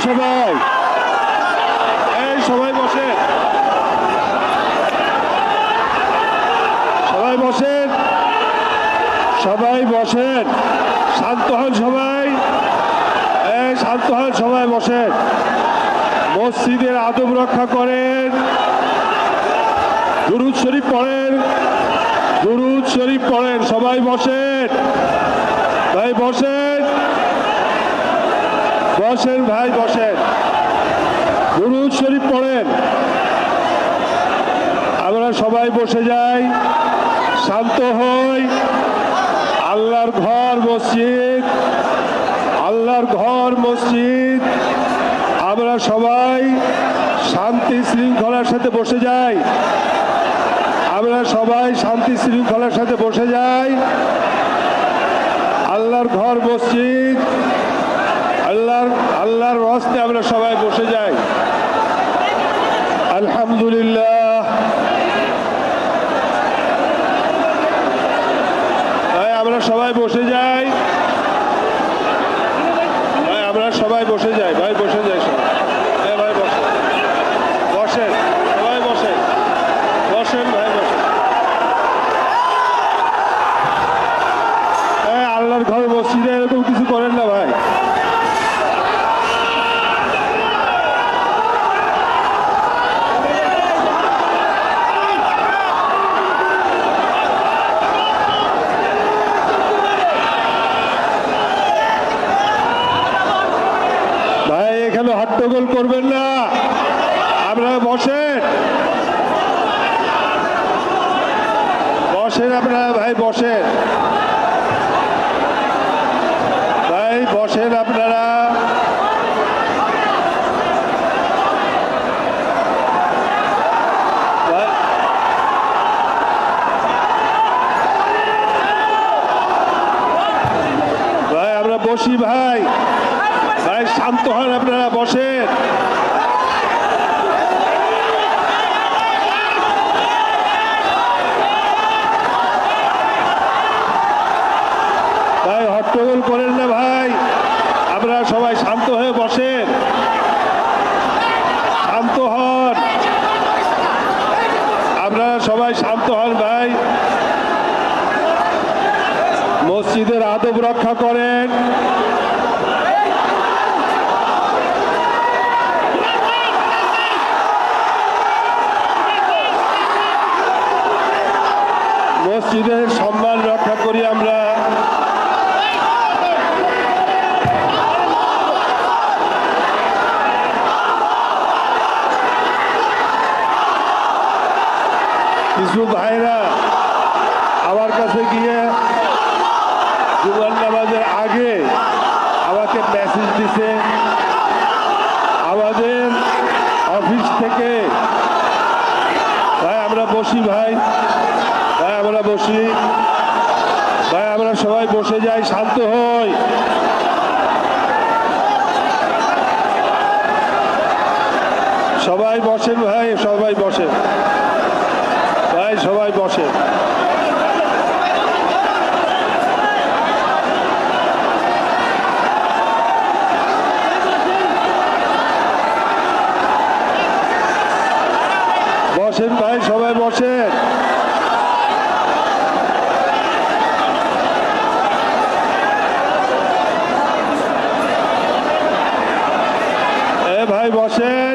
সবাই, এই সবাই বসেন, সবাই বসেন, সবাই বসেন, শান্ত হন সবাই, এই শান্ত হন সবাই বসেন, মসজিদের আদব রক্ষা করেন, দুরূদ শরীফ পড়েন, দুরূদ শরীফ পড়েন, সবাই বসেন ভাই, বসেন বসেন ভাই, বসেন, দুরূদ শরীফ পড়েন। আমরা সবাই বসে যাই, শান্ত হই। আল্লাহর ঘর মসজিদ, আল্লাহর ঘর মসজিদ, আমরা সবাই শান্তি শৃঙ্খলার সাথে বসে যাই, আমরা সবাই শান্তি শৃঙ্খলার সাথে বসে যাই। আল্লাহর ঘর মসজিদ, আল্লাহর রাস্তায় আমরা সবাই বসে যাই। আলহামদুলিল্লাহ, আমরা সবাই বসে যাই, আমরা সবাই বসে যাই ভাই, বসে যাই সবাই ভাই, বসেন বসেন সবাই, বসেন বসেন ভাই, বসেন। আল্লাহর ঘর মসজিদে এরকম কিছু করেন না ভাই। ভাই এখানে হট্টগোল করবেন না, আপনারা বসেন বসেন, আপনারা ভাই বসেন ভাই, বসেন আপনারা। ভাই আমরা বসি ভাই, ভাই শান্ত হন, আপনারা বসেন। ভাই হট্টগোল করেন না ভাই, আপনারা সবাই শান্ত হয়ে বসেন, শান্ত হন, আপনারা সবাই শান্ত হন ভাই। মসজিদের আদব রক্ষা করেন। মসজিদের সম্মান রক্ষা করি আমরা। কিছু ভাইরা আমার কাছে গিয়ে জুমার নামাজের আগে আমাকে মেসেজ দিছে, আমাদের অফিস থেকে। ভাই আমরা বসি ভাই, ভাই আমরা বসি ভাই, আমরা সবাই বসে যাই, শান্ত হই। সবাই বসেন ভাই, সবাই বসেন ভাই, সবাই বসেন। বসেন ভাই, সবাই বসেন। ভাই বসেন।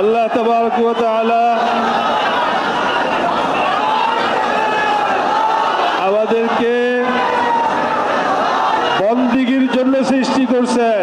আল্লাহ তাবারক ওয়া তাআলা আমাদেরকে বন্দেগীর জন্য সৃষ্টি করছেন।